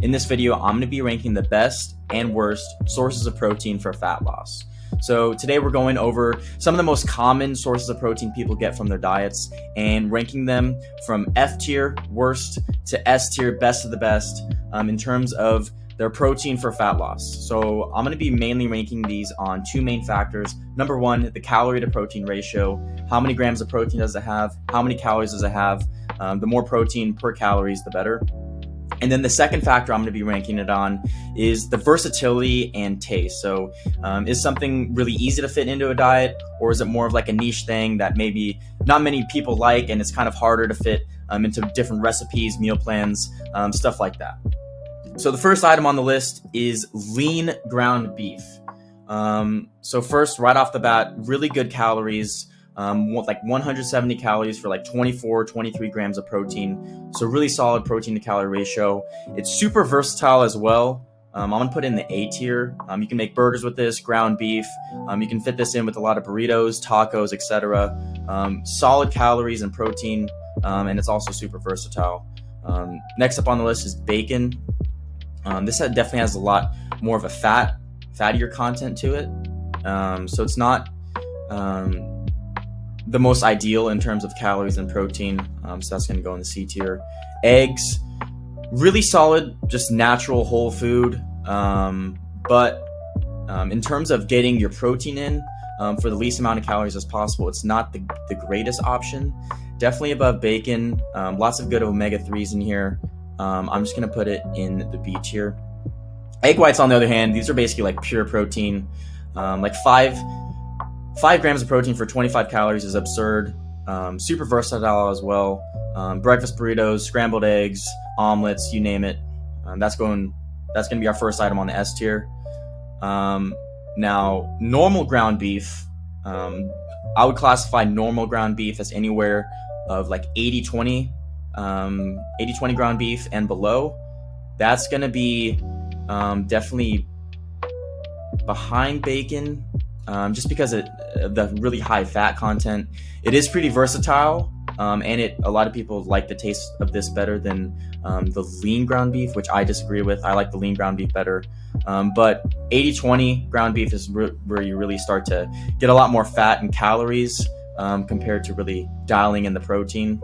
In this video, I'm going to be ranking the best and worst sources of protein for fat loss. So today we're going over some of the most common sources of protein people get from their diets and ranking them from F tier, worst, to S tier, best of the best, in terms of their protein for fat loss. So I'm going to be mainly ranking these on two main factors. Number one, the calorie to protein ratio. How many grams of protein does it have? How many calories does it have? The more protein per calories, the better. And then the second factor I'm going to be ranking it on is the versatility and taste. So is something really easy to fit into a diet, or is it more of like a niche thing that maybe not many people like and it's kind of harder to fit into different recipes, meal plans, stuff like that. So the first item on the list is lean ground beef. So first, right off the bat, really good calories. Like 170 calories for like 24, 23 grams of protein. So really solid protein to calorie ratio. It's super versatile as well. I'm going to put it in the A tier. You can make burgers with this, ground beef. You can fit this in with a lot of burritos, tacos, etc. Solid calories and protein, and it's also super versatile. Next up on the list is bacon. This definitely has a lot more of a fattier content to it. So it's not the most ideal in terms of calories and protein, so that's going to go in the C tier. Eggs, really solid, just natural whole food, but in terms of getting your protein in for the least amount of calories as possible, it's not the greatest option. Definitely above bacon. Lots of good omega-3s in here. I'm just going to put it in the B tier. Egg whites, on the other hand, these are basically like pure protein. Like 5 grams of protein for 25 calories is absurd. Super versatile as well. Breakfast burritos, scrambled eggs, omelets, you name it. That's going to be our first item on the S tier. Now, normal ground beef. I would classify normal ground beef as anywhere of like 80-20, 80-20 ground beef and below. That's going to be definitely behind bacon. Just because of the really high fat content. It is pretty versatile, and a lot of people like the taste of this better than the lean ground beef, which I disagree with. I like the lean ground beef better. But 80-20 ground beef is where you really start to get a lot more fat and calories compared to really dialing in the protein.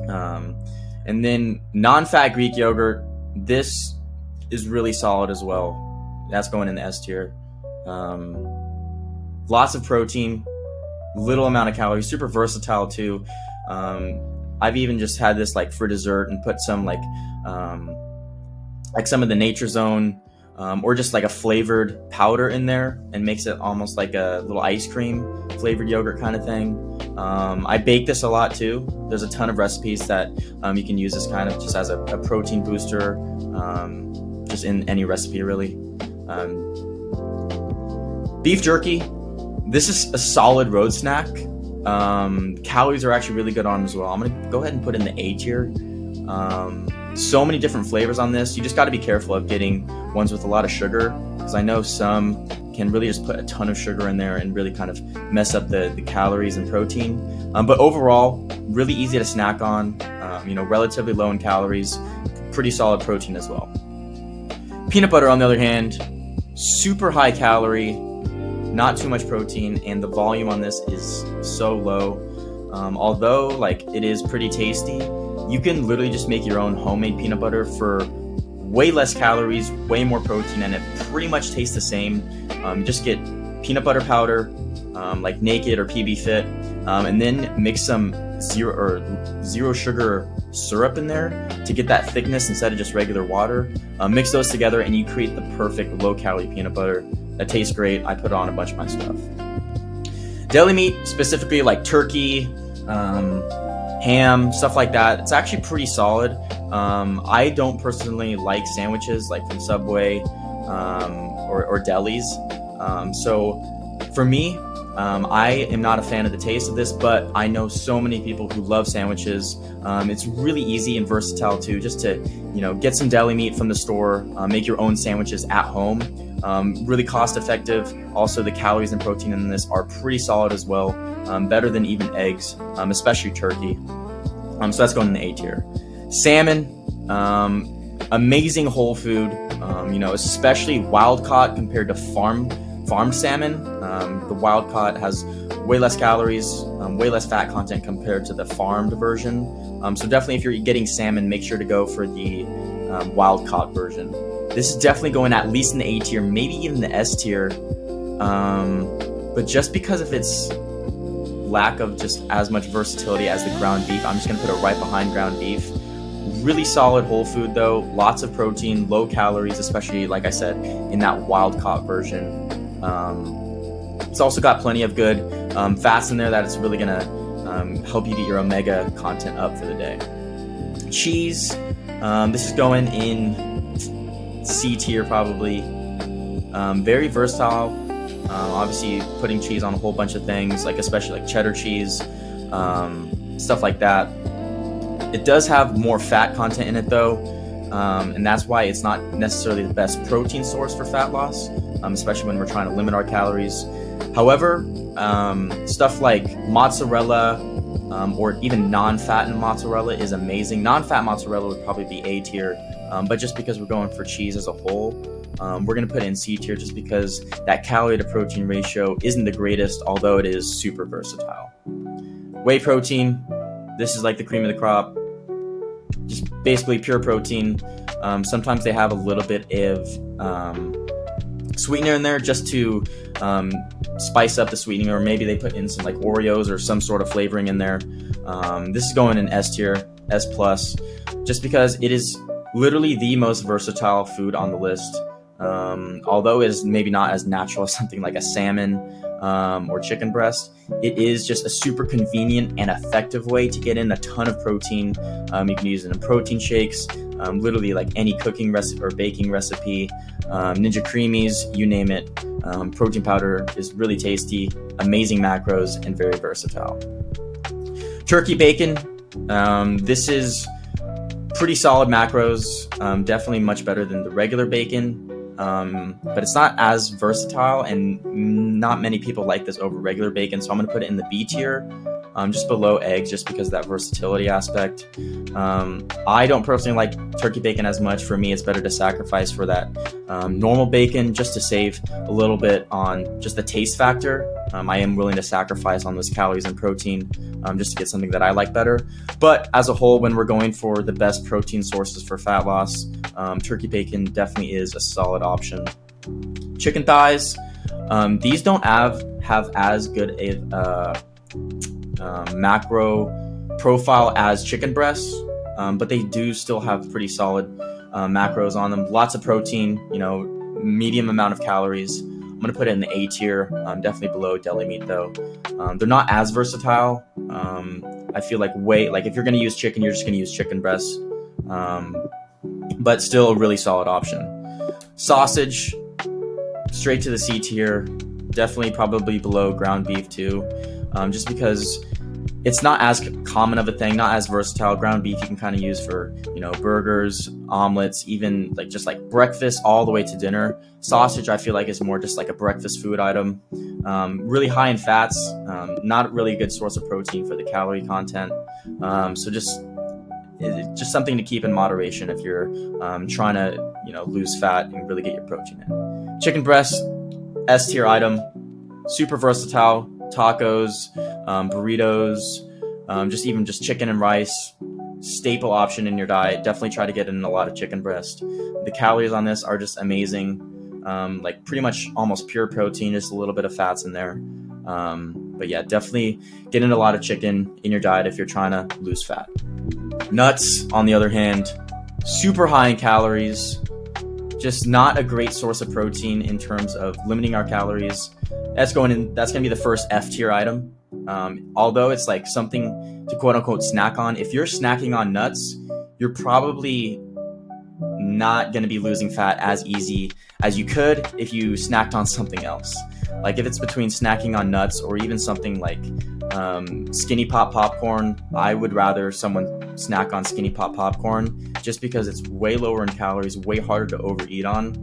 And then non-fat Greek yogurt, this is really solid as well. That's going in the S tier. Lots of protein, little amount of calories, super versatile too. I've even just had this like for dessert and put some like some of the Nature Zone or just like a flavored powder in there and makes it almost like a little ice cream flavored yogurt kind of thing. I bake this a lot too. There's a ton of recipes that you can use this kind of just as a protein booster, just in any recipe really. Beef jerky. This is a solid road snack. Calories are actually really good on it as well. I'm going to go ahead and put in the A tier. So many different flavors on this. You just got to be careful of getting ones with a lot of sugar, because I know some can really just put a ton of sugar in there and really kind of mess up the calories and protein. But overall, really easy to snack on, relatively low in calories, pretty solid protein as well. Peanut butter, on the other hand, super high calorie, not too much protein, and the volume on this is so low. Although like it is pretty tasty, you can literally just make your own homemade peanut butter for way less calories, way more protein, and it pretty much tastes the same. Just get peanut butter powder, like Naked or PB Fit, and then mix some zero sugar syrup in there to get that thickness instead of just regular water. Mix those together and you create the perfect low-calorie peanut butter that tastes great. I put on a bunch of my stuff. Deli meat, specifically like turkey, ham, stuff like that, it's actually pretty solid. I don't personally like sandwiches like from Subway or delis. So for me, I am not a fan of the taste of this, but I know so many people who love sandwiches. It's really easy and versatile too, just to get some deli meat from the store, make your own sandwiches at home. Really cost effective. Also, the calories and protein in this are pretty solid as well, better than even eggs, especially turkey. So that's going in the A tier. Salmon, Amazing whole food, especially wild caught compared to farmed salmon. The wild caught has way less calories, way less fat content compared to the farmed version. So definitely, if you're getting salmon, make sure to go for the wild caught version. This is definitely going at least in the A tier, maybe even the S tier. But just because of its lack of just as much versatility as the ground beef, I'm just going to put it right behind ground beef. Really solid whole food though, lots of protein, low calories, especially like I said in that wild caught version. It's also got plenty of good fats in there that it's really gonna help you get your omega content up for the day. Cheese, this is going in C tier probably. Very versatile. Obviously putting cheese on a whole bunch of things, like especially like cheddar cheese, stuff like that. It does have more fat content in it though, and that's why it's not necessarily the best protein source for fat loss, especially when we're trying to limit our calories. However, stuff like mozzarella or even non-fattened mozzarella is amazing. Non-fat mozzarella would probably be A tier, but just because we're going for cheese as a whole, we're going to put it in C tier just because that calorie to protein ratio isn't the greatest, although it is super versatile. Whey protein, this is like the cream of the crop. Just basically pure protein. Sometimes they have a little bit of sweetener in there just to spice up the sweetening, or maybe they put in some like Oreos or some sort of flavoring in there. This is going in S tier, S plus, just because it is literally the most versatile food on the list. Although it is maybe not as natural as something like a salmon or chicken breast, it is just a super convenient and effective way to get in a ton of protein. You can use it in protein shakes, literally like any cooking recipe or baking recipe, Ninja Creamies, you name it. Protein powder is really tasty, amazing macros, and very versatile. Turkey bacon, this is pretty solid macros, definitely much better than the regular bacon. But it's not as versatile, and not many people like this over regular bacon, so I'm going to put it in the B tier, just below eggs, just because of that versatility aspect. I don't personally like turkey bacon as much. For me, it's better to sacrifice for that normal bacon just to save a little bit on just the taste factor. I am willing to sacrifice on those calories and protein just to get something that I like better. But as a whole, when we're going for the best protein sources for fat loss, turkey bacon definitely is a solid option. Chicken thighs, these don't have as good a macro profile as chicken breasts, but they do still have pretty solid macros on them. Lots of protein, medium amount of calories. I'm going to put it in the A tier, definitely below deli meat though. They're not as versatile. I feel like if you're going to use chicken, you're just going to use chicken breasts, but still a really solid option. Sausage, straight to the C tier, definitely probably below ground beef too, just because it's not as common of a thing, not as versatile. Ground beef you can kind of use for, burgers, omelets, even just like breakfast all the way to dinner. Sausage, I feel like, is more just like a breakfast food item. Really high in fats, not really a good source of protein for the calorie content. So just something to keep in moderation if you're trying to, lose fat and really get your protein in. Chicken breast, S tier item, super versatile. Tacos, burritos, just chicken and rice, staple option in your diet. Definitely try to get in a lot of chicken breast. The calories on this are just amazing. Pretty much almost pure protein, just a little bit of fats in there. But yeah, definitely get in a lot of chicken in your diet if you're trying to lose fat. Nuts, on the other hand, super high in calories, just not a great source of protein in terms of limiting our calories. That's going to be the first F tier item. Although it's like something to quote unquote snack on. If you're snacking on nuts, you're probably not going to be losing fat as easy as you could if you snacked on something else. Like if it's between snacking on nuts or even something like Skinny Pop popcorn, I would rather someone snack on Skinny Pop popcorn just because it's way lower in calories, way harder to overeat on.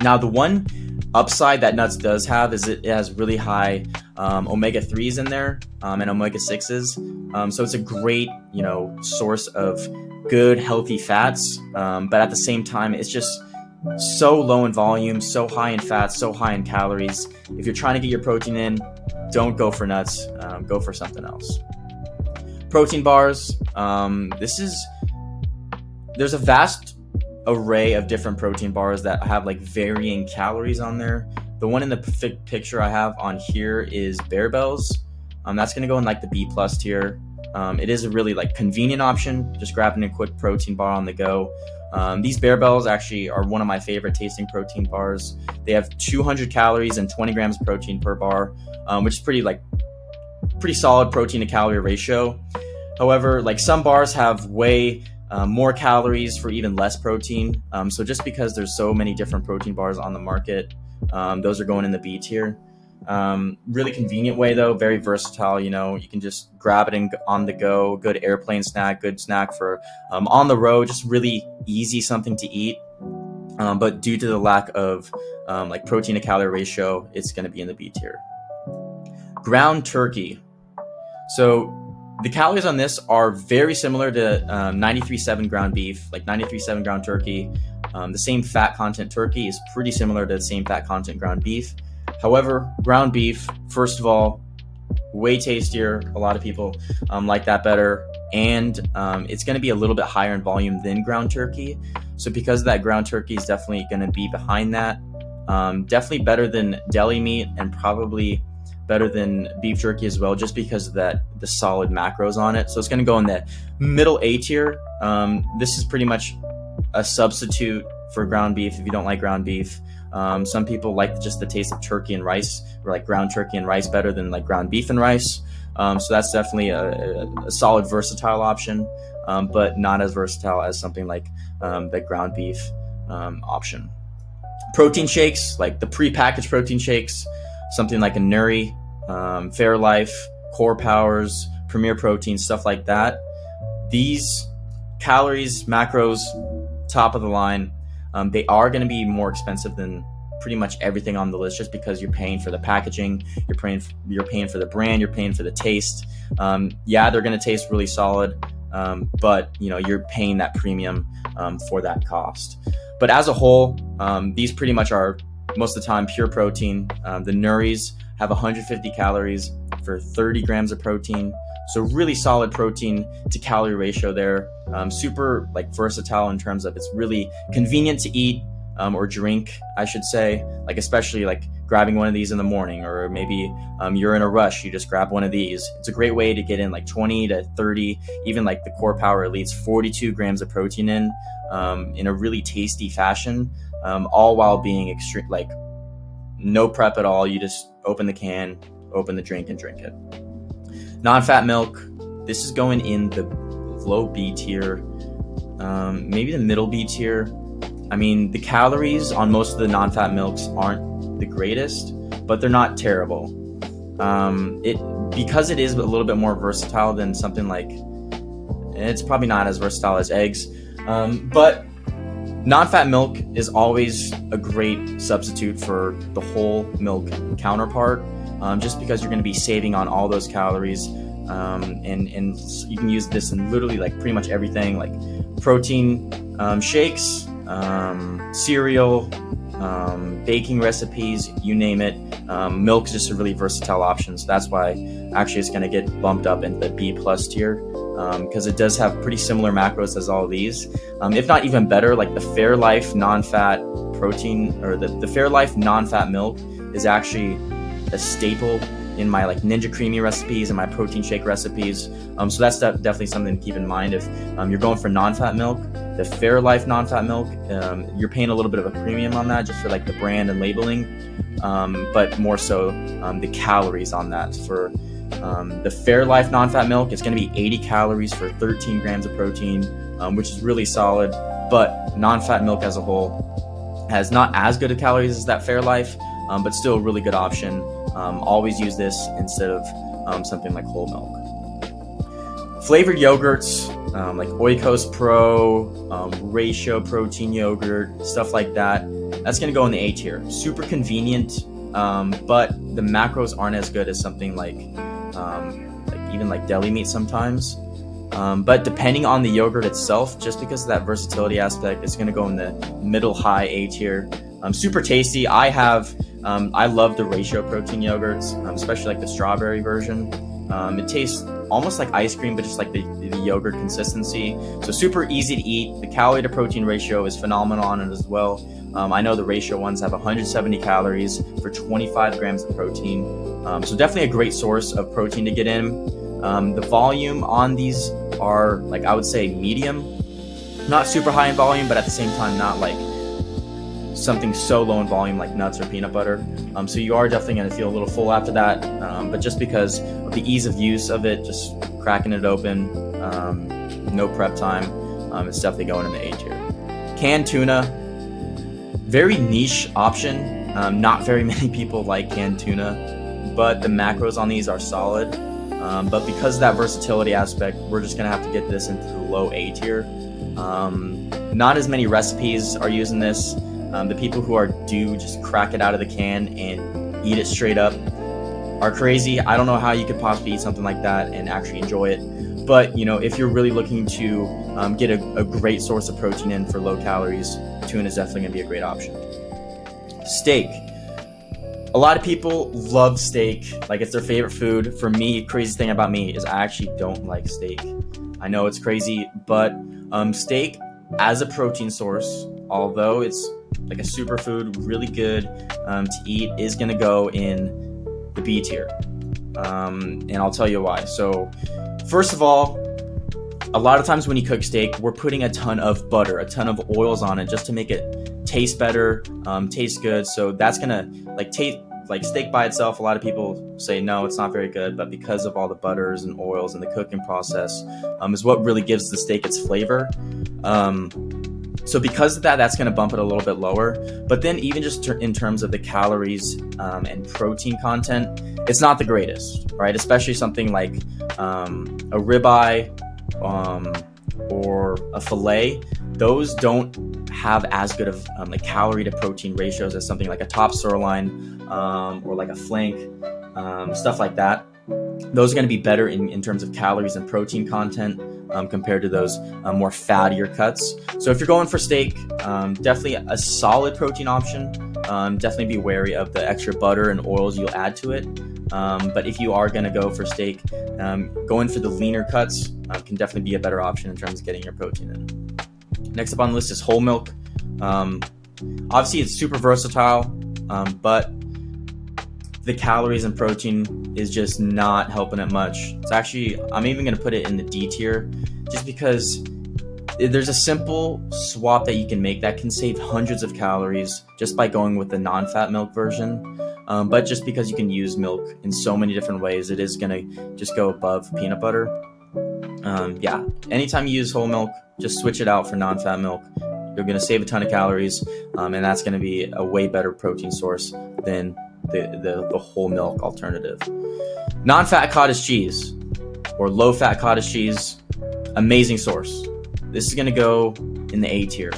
Now, the one upside that nuts does have is it has really high omega-3s in there and omega-6s. So it's a great, source of good healthy fats, but at the same time it's just so low in volume, so high in fats, so high in calories. If you're trying to get your protein in, don't go for nuts, go for something else. Protein bars, there's a vast array of different protein bars that have like varying calories on there. The one in the picture I have on here is Bear Bells. That's going to go in like the B+ tier. It is a really like convenient option, just grabbing a quick protein bar on the go. These Bear Bells actually are one of my favorite tasting protein bars. They have 200 calories and 20 grams of protein per bar, which is pretty solid protein to calorie ratio. However, like some bars have way more calories for even less protein. So just because there's so many different protein bars on the market, those are going in the B tier. Really convenient way though, very versatile. You can just grab it and on the go. Good airplane snack, good snack for on the road. Just really easy, something to eat. But due to the lack of like protein to calorie ratio, it's going to be in the B tier. Ground turkey. So the calories on this are very similar to 93.7 ground beef, like 93.7 ground turkey. The same fat content turkey is pretty similar to the same fat content ground beef. However, ground beef, first of all, way tastier. A lot of people like that better. And it's going to be a little bit higher in volume than ground turkey. So because of that, ground turkey is definitely going to be behind that. Definitely better than deli meat and probably better than beef jerky as well, just because of the solid macros on it. So it's going to go in the middle A tier. This is pretty much a substitute for ground beef if you don't like ground beef. Some people like just the taste of turkey and rice, or like ground turkey and rice better than like ground beef and rice. So that's definitely a solid versatile option, but not as versatile as something like the ground beef option. Protein shakes, like the pre-packaged protein shakes, something like a Nuri, Fairlife, Core Powers, Premier Protein, stuff like that. These calories, macros, top of the line. They are going to be more expensive than pretty much everything on the list, just because you're paying for the packaging, you're paying for the brand, you're paying for the taste. Yeah, they're going to taste really solid, but you're paying that premium for that cost. But as a whole, these pretty much are most of the time pure protein. The Nuris have 150 calories for 30 grams of protein. So really solid protein to calorie ratio there. Super like versatile in terms of it's really convenient to eat or drink, I should say. Like especially like grabbing one of these in the morning, or maybe you're in a rush, you just grab one of these. It's a great way to get in like 20 to 30, even like the Core Power Elite's 42 grams of protein in a really tasty fashion, all while being extreme, like no prep at all. You just open the can, open the drink, and drink it. Non-fat milk, this is going in the low B tier, maybe the middle B tier. I mean, the calories on most of the non-fat milks aren't the greatest, but they're not terrible. Because it is a little bit more versatile than something like, it's probably not as versatile as eggs, but non-fat milk is always a great substitute for the whole milk counterpart. Just because you're going to be saving on all those calories, and you can use this in literally like pretty much everything, like protein shakes, cereal, baking recipes, you name it. Milk is just a really versatile option, so that's why actually it's going to get bumped up into the B+ tier, because it does have pretty similar macros as all of these, if not even better. Like the Fairlife non-fat protein, or the Fairlife non-fat milk is actually a staple in my like Ninja Creamy recipes and my protein shake recipes. So that's definitely something to keep in mind if you're going for non-fat milk. The Fairlife non-fat milk, you're paying a little bit of a premium on that just for like the brand and labeling, but more so the calories on that. For the Fairlife non-fat milk, it's going to be 80 calories for 13 grams of protein, which is really solid. But non-fat milk as a whole has not as good of calories as that Fairlife, but still a really good option. Always use this instead of something like whole milk. Flavored yogurts, like Oikos Pro, Ratio protein yogurt, stuff like that. That's going to go in the A tier. Super convenient, but the macros aren't as good as something like even like deli meat sometimes. But depending on the yogurt itself, just because of that versatility aspect, it's going to go in the middle high A tier. Super tasty. I love the ratio protein yogurts, especially like the strawberry version. It tastes almost like ice cream, but just like the yogurt consistency. So super easy to eat. The calorie to protein ratio is phenomenal on it as well. I know the ratio ones have 170 calories for 25 grams of protein. So definitely a great source of protein to get in. The volume on these are, like, I would say medium, not super high in volume, but at the same time not like something so low in volume like nuts or peanut butter. So you are definitely going to feel a little full after that, but just because of the ease of use of it, just cracking it open, no prep time, it's definitely going in the A tier. Canned tuna, very niche option. Not very many people like canned tuna, but the macros on these are solid. But because of that versatility aspect, we're just going to have to get this into the low A tier. Not as many recipes are using this. The people who do just crack it out of the can and eat it straight up are crazy. I don't know how you could possibly eat something like that and actually enjoy it. But, if you're really looking to get a great source of protein in for low calories, tuna is definitely going to be a great option. Steak. A lot of people love steak, like it's their favorite food. For me, crazy thing about me is I actually don't like steak. I know it's crazy, but steak as a protein source, although it's like a superfood, really good to eat, is going to go in the B tier. And I'll tell you why. So first of all, a lot of times when you cook steak, we're putting a ton of butter, a ton of oils on it just to make it taste better, taste good. So that's going to taste like steak by itself. A lot of people say, no, it's not very good. But because of all the butters and oils and the cooking process is what really gives the steak its flavor. So because of that, that's going to bump it a little bit lower. But then even just in terms of the calories and protein content, it's not the greatest, right? Especially something like a ribeye or a filet. Those don't have as good of calorie to protein ratios as something like a top sirloin or like a flank, stuff like that. Those are going to be better in terms of calories and protein content compared to those more fattier cuts. So if you're going for steak, definitely a solid protein option. Definitely be wary of the extra butter and oils you'll add to it. But if you are going to go for steak, going for the leaner cuts can definitely be a better option in terms of getting your protein in. Next up on the list is whole milk. Obviously, it's super versatile, but the calories and protein is just not helping it much. It's actually, I'm even going to put it in the D tier just because there's a simple swap that you can make that can save hundreds of calories just by going with the non-fat milk version. But just because you can use milk in so many different ways, it is going to just go above peanut butter. Anytime you use whole milk, just switch it out for non-fat milk. You're going to save a ton of calories, and that's going to be a way better protein source than the whole milk alternative. Non-fat cottage cheese or low-fat cottage cheese, amazing source. This is going to go in the A tier.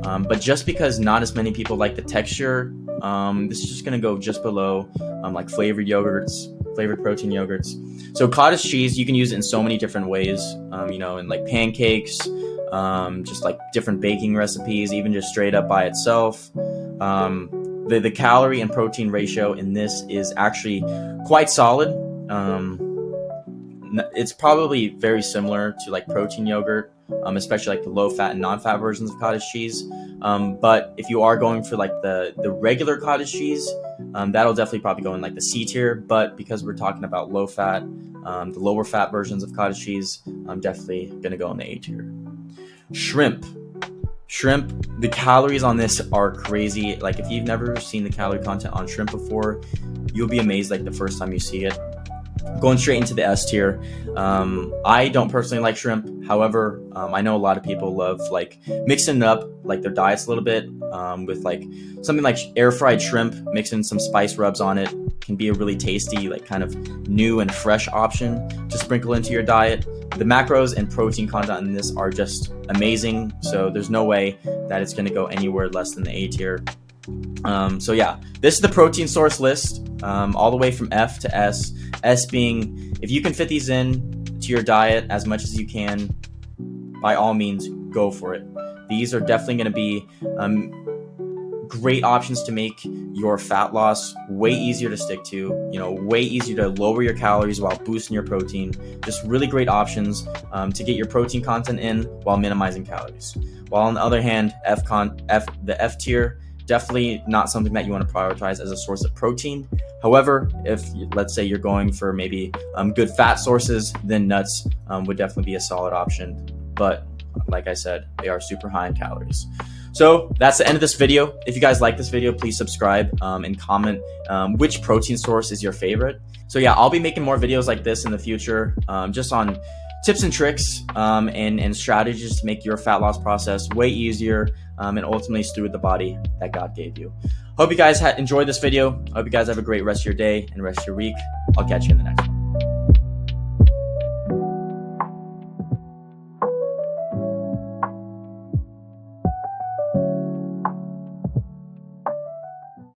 But just because not as many people like the texture, this is just going to go just below like flavored yogurts, flavored protein yogurts. So cottage cheese, you can use it in so many different ways, in like pancakes, just like different baking recipes, even just straight up by itself. The calorie and protein ratio in this is actually quite solid. It's probably very similar to like protein yogurt, especially like the low fat and non-fat versions of cottage cheese. But if you are going for like the regular cottage cheese, that'll definitely probably go in like the C tier. But because we're talking about low fat, the lower fat versions of cottage cheese, I'm definitely going to go in the A tier. Shrimp, the calories on this are crazy. Like if you've never seen the calorie content on shrimp before, you'll be amazed like the first time you see it. Going straight into the S tier. I don't personally like shrimp. However, I know a lot of people love like mixing it up like their diets a little bit with like something like air fried shrimp, mixing some spice rubs on it can be a really tasty, like kind of new and fresh option to sprinkle into your diet. The macros and protein content in this are just amazing. So there's no way that it's going to go anywhere less than the A tier. This is the protein source list, all the way from F to S. S being, if you can fit these in to your diet as much as you can, by all means, go for it. These are definitely going to be great options to make your fat loss way easier to stick to, way easier to lower your calories while boosting your protein. Just really great options to get your protein content in while minimizing calories. While on the other hand, the F tier, definitely not something that you want to prioritize as a source of protein. However, if let's say you're going for maybe good fat sources, then nuts would definitely be a solid option. But like I said, they are super high in calories. So that's the end of this video. If you guys like this video, please subscribe and comment which protein source is your favorite. So yeah, I'll be making more videos like this in the future, just on tips and tricks and strategies to make your fat loss process way easier and ultimately steward the body that God gave you. Hope you guys enjoyed this video. I hope you guys have a great rest of your day and rest of your week. I'll catch you in the next one.